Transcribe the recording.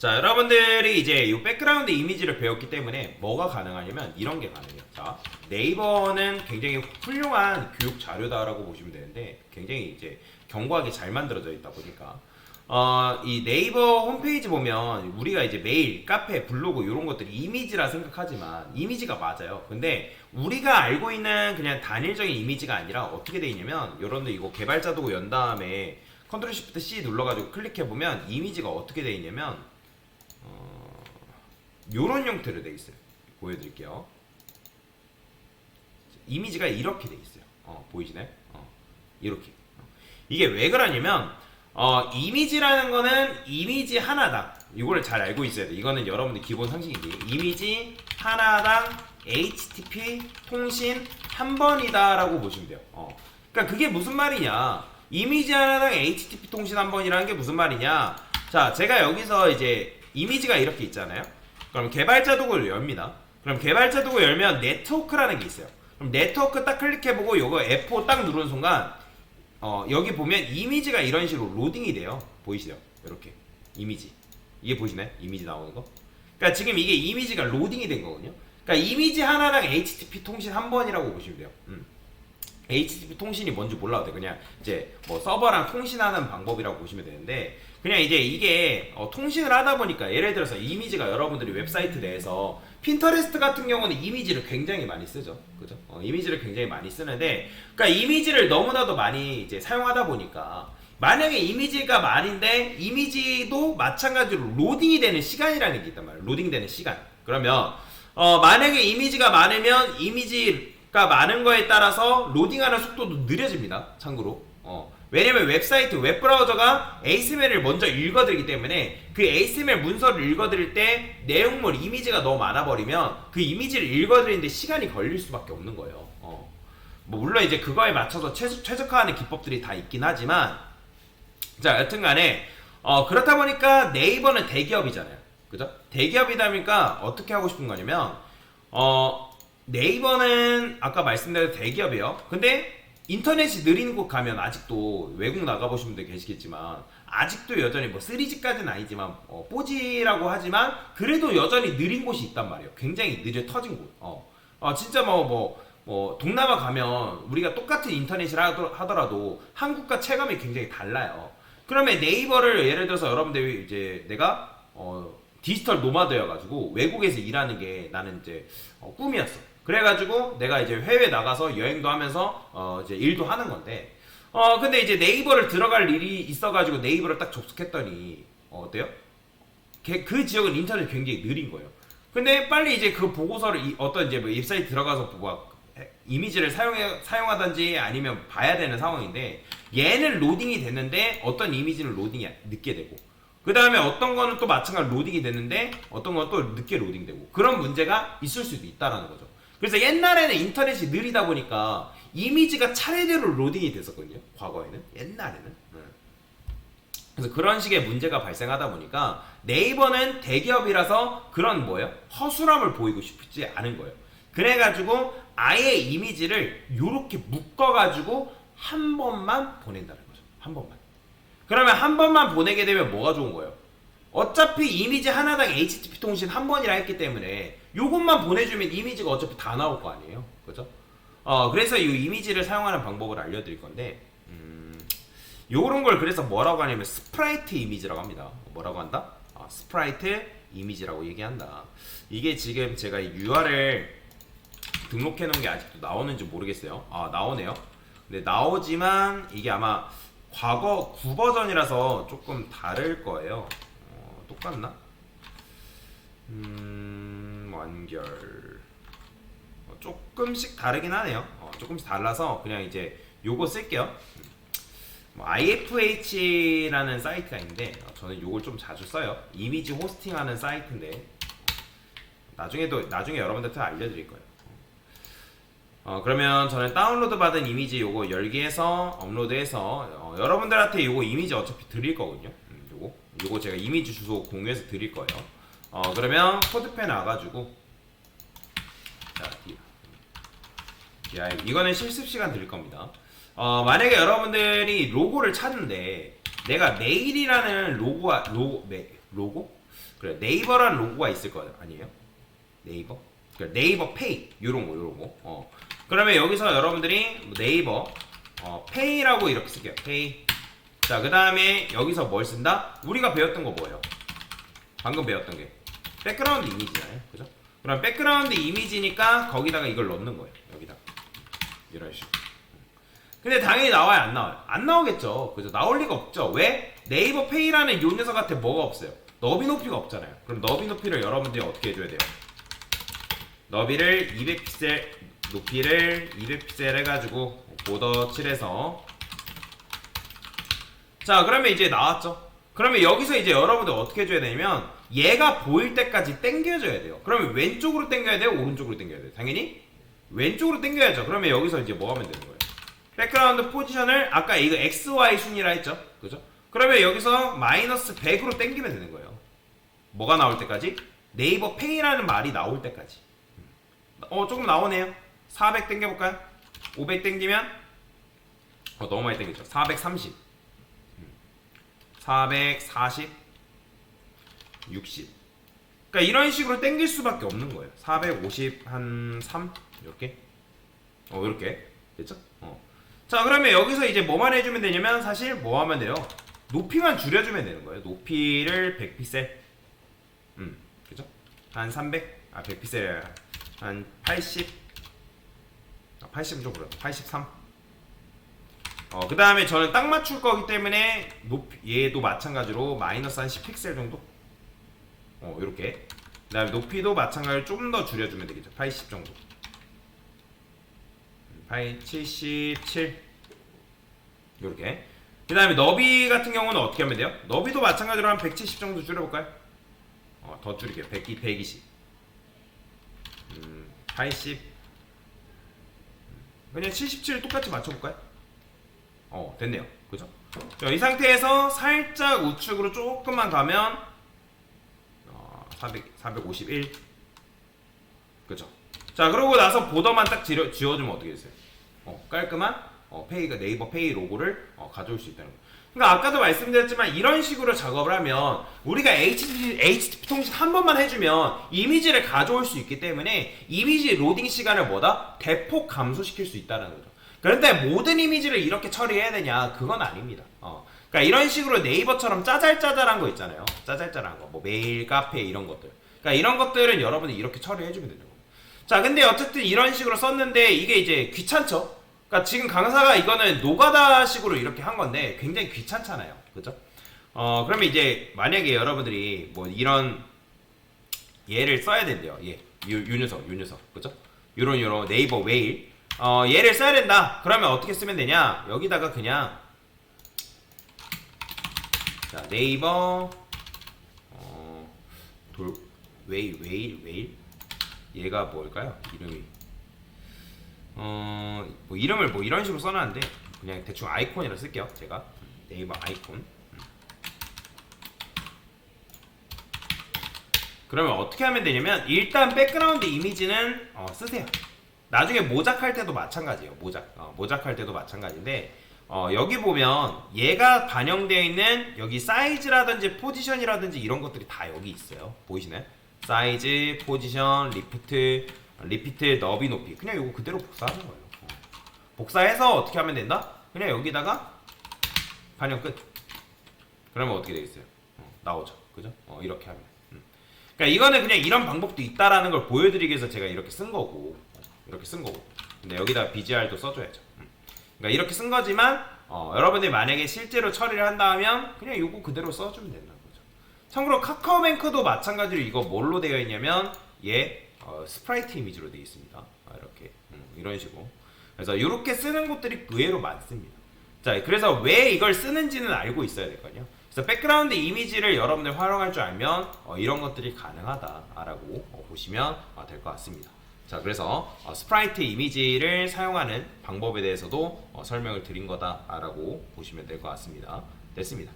자, 여러분들이 이제 이 백그라운드 이미지를 배웠기 때문에 뭐가 가능하냐면 이런 게 가능해요. 자, 네이버는 굉장히 훌륭한 교육 자료다라고 보시면 되는데 굉장히 이제 견고하게 잘 만들어져 있다 보니까 이 네이버 홈페이지 보면 우리가 이제 메일, 카페, 블로그 이런 것들이 이미지라 생각하지만 이미지가 맞아요. 근데 우리가 알고 있는 그냥 단일적인 이미지가 아니라 어떻게 돼 있냐면 여러분들 이거 개발자 도구 연 다음에 컨트롤 시프트 C 눌러가지고 클릭해 보면 이미지가 어떻게 돼 있냐면 요런 형태로 돼 있어요. 보여드릴게요. 이미지가 이렇게 돼 있어요. 보이시나요? 이렇게. 이게 왜 그러냐면 이미지라는 거는 이미지 하나당 이거를 잘 알고 있어야 돼. 이거는 여러분들 기본 상식이지. 이미지 하나당 HTTP 통신 한 번이다라고 보시면 돼요. 그러니까 그게 무슨 말이냐? 이미지 하나당 HTTP 통신 한 번이라는 게 무슨 말이냐? 자, 제가 여기서 이제 이미지가 이렇게 있잖아요. 그럼 개발자 도구를 엽니다. 그럼 개발자 도구 열면 네트워크라는 게 있어요. 그럼 네트워크 딱 클릭해보고 요거 F5 딱 누르는 순간 여기 보면 이미지가 이런 식으로 로딩이 돼요. 보이시죠? 이렇게 이미지 이게 보이시나요? 이미지 나오는 거. 그러니까 지금 이게 이미지가 로딩이 된 거거든요. 그러니까 이미지 하나당 HTTP 통신 한 번이라고 보시면 돼요. HTTP 통신이 뭔지 몰라도 돼. 그냥 이제 뭐 서버랑 통신하는 방법이라고 보시면 되는데 그냥 이제 이게 통신을 하다 보니까 예를 들어서 이미지가 여러분들이 웹사이트 내에서 핀터레스트 같은 경우는 이미지를 굉장히 많이 쓰죠. 그죠? 이미지를 굉장히 많이 쓰는데 그러니까 이미지를 너무나도 많이 이제 사용하다 보니까 만약에 이미지가 많은데 이미지도 마찬가지로 로딩이 되는 시간이라는 게 있단 말이에요. 로딩되는 시간. 그러면 만약에 이미지가 많으면 이미지가 많은 거에 따라서 로딩하는 속도도 느려집니다. 참고로. 왜냐면 웹사이트, 웹브라우저가 HTML을 먼저 읽어드리기 때문에 그 HTML 문서를 읽어드릴 때 내용물, 이미지가 너무 많아버리면 그 이미지를 읽어드리는데 시간이 걸릴 수밖에 없는 거예요. 뭐 물론 이제 그거에 맞춰서 최적화하는 기법들이 다 있긴 하지만 자, 여튼간에 그렇다 보니까 네이버는 대기업이잖아요. 그죠? 대기업이다 보니까 어떻게 하고 싶은 거냐면 네이버는 아까 말씀드린 대기업이에요. 근데 인터넷이 느린 곳 가면 아직도 외국 나가보신 분들 계시겠지만 아직도 여전히 뭐 3G까지는 아니지만 4G라고 하지만 그래도 여전히 느린 곳이 있단 말이에요. 굉장히 느려 터진 곳. 진짜 동남아 가면 우리가 똑같은 인터넷을 하더라도 한국과 체감이 굉장히 달라요. 그러면 네이버를 예를 들어서 여러분들이 이제 내가 디지털 노마드여가지고 외국에서 일하는 게 나는 이제 꿈이었어. 그래가지고 내가 이제 해외 나가서 여행도 하면서 이제 일도 하는 건데 근데 이제 네이버를 들어갈 일이 있어가지고 네이버를 딱 접속했더니 어때요? 그 지역은 인터넷이 굉장히 느린 거예요. 근데 빨리 이제 그 보고서를 어떤 이제 뭐 웹사이트 들어가서 이미지를 사용하든지 아니면 봐야 되는 상황인데 얘는 로딩이 됐는데 어떤 이미지는 로딩이 늦게 되고 그 다음에 어떤 거는 또 마찬가지로 로딩이 됐는데 어떤 건 또 늦게 로딩되고 그런 문제가 있을 수도 있다라는 거죠. 그래서 옛날에는 인터넷이 느리다 보니까 이미지가 차례대로 로딩이 됐었거든요. 과거에는. 옛날에는. 그래서 그런 식의 문제가 발생하다 보니까 네이버는 대기업이라서 그런 허술함을 보이고 싶지 않은 거예요. 그래가지고 아예 이미지를 요렇게 묶어가지고 한 번만 보낸다는 거죠. 한 번만. 그러면 한 번만 보내게 되면 뭐가 좋은 거예요? 어차피 이미지 하나당 HTTP 통신 한 번이라 했기 때문에 요것만 보내주면 이미지가 어차피 다 나올 거 아니에요. 그죠? 그래서 이 이미지를 사용하는 방법을 알려드릴 건데 요런 걸 그래서 뭐라고 하냐면 스프라이트 이미지라고 합니다. 뭐라고 한다? 스프라이트 이미지라고 얘기한다. 이게 지금 제가 URL 등록해 놓은 게 아직도 나오는지 모르겠어요. 나오네요. 근데 나오지만 이게 아마 과거 9버전이라서 조금 다를 거예요. 똑같나? 완결 조금씩 다르긴 하네요. 조금씩 달라서 그냥 이제 요거 쓸게요. IFH라는 사이트가 있는데 저는 요걸 좀 자주 써요. 이미지 호스팅하는 사이트인데 나중에 여러분들한테 알려드릴 거예요. 그러면 저는 다운로드 받은 이미지 요거 열기해서 업로드해서 여러분들한테 요거 이미지 어차피 드릴 거거든요. 요거 제가 이미지 주소 공유해서 드릴 거예요. 그러면 코드펜 와가지고 자, 이거는 실습 시간 드릴 겁니다. 만약에 여러분들이 로고를 찾는데 내가 메일이라는 로고? 그래 네이버란 로고가 있을 거 아니에요? 네이버? 그러니까 네이버 페이 요런 거. 그러면 여기서 여러분들이 네이버 페이라고 이렇게 쓸게요. 페이. 자, 그 다음에 여기서 뭘 쓴다? 우리가 배웠던 거 뭐예요? 방금 배웠던 게 백그라운드 이미지잖아요. 그죠? 그럼 백그라운드 이미지니까 거기다가 이걸 넣는 거예요. 여기다 이런 식으로. 근데 당연히 나와요, 안 나와요? 안 나오겠죠. 그죠? 나올 리가 없죠. 왜? 네이버 페이라는 요 녀석한테 뭐가 없어요? 너비 높이가 없잖아요. 그럼 너비 높이를 여러분들이 어떻게 해줘야 돼요? 너비를 200픽셀, 높이를 200픽셀 해가지고 보더 칠해서. 자, 그러면 이제 나왔죠. 그러면 여기서 이제 여러분들 어떻게 해줘야 되냐면 얘가 보일 때까지 당겨줘야 돼요. 그러면 왼쪽으로 당겨야 돼요? 오른쪽으로 당겨야 돼요? 당연히 왼쪽으로 당겨야죠. 그러면 여기서 이제 뭐 하면 되는 거예요? 백그라운드 포지션을 아까 이거 XY 순위라 했죠. 그죠? 그러면 여기서 마이너스 100으로 당기면 되는 거예요. 뭐가 나올 때까지? 네이버 페이라는 말이 나올 때까지. 조금 나오네요. 400 당겨볼까요? 500 당기면 너무 많이 당겼죠. 430 440 60. 그러니까 이런 식으로 당길 수밖에 없는 거예요. 450 한 3 이렇게 이렇게 됐죠? 자, 그러면 여기서 이제 뭐만 해주면 되냐면 사실 뭐 하면 돼요? 높이만 줄여주면 되는 거예요. 높이를 100픽셀 그죠? 한 300? 100픽셀 한 80 80은 좀 그래요. 83. 그 다음에 저는 딱 맞출 거기 때문에 얘도 마찬가지로 마이너스 한 10픽셀 정도? 요렇게. 그 다음에 높이도 마찬가지로 좀 더 줄여주면 되겠죠. 80 정도. 77. 요렇게. 그 다음에 너비 같은 경우는 어떻게 하면 돼요? 너비도 마찬가지로 한 170 정도 줄여볼까요? 더 줄일게요. 120. 80. 그냥 77 똑같이 맞춰볼까요? 됐네요. 그죠? 자, 이 상태에서 살짝 우측으로 조금만 가면 451. 그죠? 자, 그러고 나서 보더만 딱 지워주면 어떻게 됐어요? 깔끔한 페이가 네이버 페이 로고를 가져올 수 있다는 거예요. 그러니까 아까도 말씀드렸지만 이런 식으로 작업을 하면 우리가 HTTP 통신 한 번만 해주면 이미지를 가져올 수 있기 때문에 이미지 로딩 시간을 뭐다? 대폭 감소시킬 수 있다는 거죠. 그런데 모든 이미지를 이렇게 처리해야 되냐? 그건 아닙니다. 그러니까 이런 식으로 네이버처럼 짜잘짜잘한 거 있잖아요. 짜잘짜잘한 거, 뭐 메일, 카페 이런 것들. 그러니까 이런 것들은 여러분이 이렇게 처리해주면 되는 거예요. 자, 근데 어쨌든 이런 식으로 썼는데 이게 이제 귀찮죠? 그러니까 지금 강사가 이거는 노가다식으로 이렇게 한 건데 굉장히 귀찮잖아요. 그죠? 그러면 이제 만약에 여러분들이 뭐 이런 얘를 써야 된대요. 요 녀석. 그죠? 요런 네이버 웨일. 얘를 써야 된다. 그러면 어떻게 쓰면 되냐? 여기다가 그냥 자, 네이버 웨일 얘가 뭘까요? 이름이 뭐 이름을 뭐 이런 식으로 써놨는데 그냥 대충 아이콘이라 쓸게요. 제가 네이버 아이콘. 그러면 어떻게 하면 되냐면 일단 백그라운드 이미지는 쓰세요. 나중에 모작할 때도 마찬가지예요. 모작할 때도 마찬가지인데 여기 보면 얘가 반영되어 있는 여기 사이즈라든지 포지션이라든지 이런 것들이 다 여기 있어요. 보이시나요? 사이즈, 포지션, 리피트, 너비, 높이. 그냥 이거 그대로 복사하는 거예요. 복사해서 어떻게 하면 된다? 그냥 여기다가 반영 끝. 그러면 어떻게 되겠어요? 나오죠. 그죠? 이렇게 하면. 그러니까 이거는 그냥 이런 방법도 있다라는 걸 보여드리기 위해서 제가 이렇게 쓴 거고. 근데 여기다 BGR도 써줘야죠. 그러니까 이렇게 쓴 거지만 여러분들이 만약에 실제로 처리를 한다 하면 그냥 이거 그대로 써주면 된다는 거죠. 참고로 카카오뱅크도 마찬가지로 이거 뭘로 되어 있냐면 스프라이트 이미지로 되어 있습니다. 이렇게 이런 식으로. 그래서 이렇게 쓰는 곳들이 의외로 많습니다. 자, 그래서 왜 이걸 쓰는지는 알고 있어야 될 거아니에요. 그래서 백그라운드 이미지를 여러분들 활용할 줄 알면 이런 것들이 가능하다라고 보시면 될 것 같습니다. 자, 그래서 스프라이트 이미지를 사용하는 방법에 대해서도 설명을 드린 거다라고 보시면 될 것 같습니다. 됐습니다.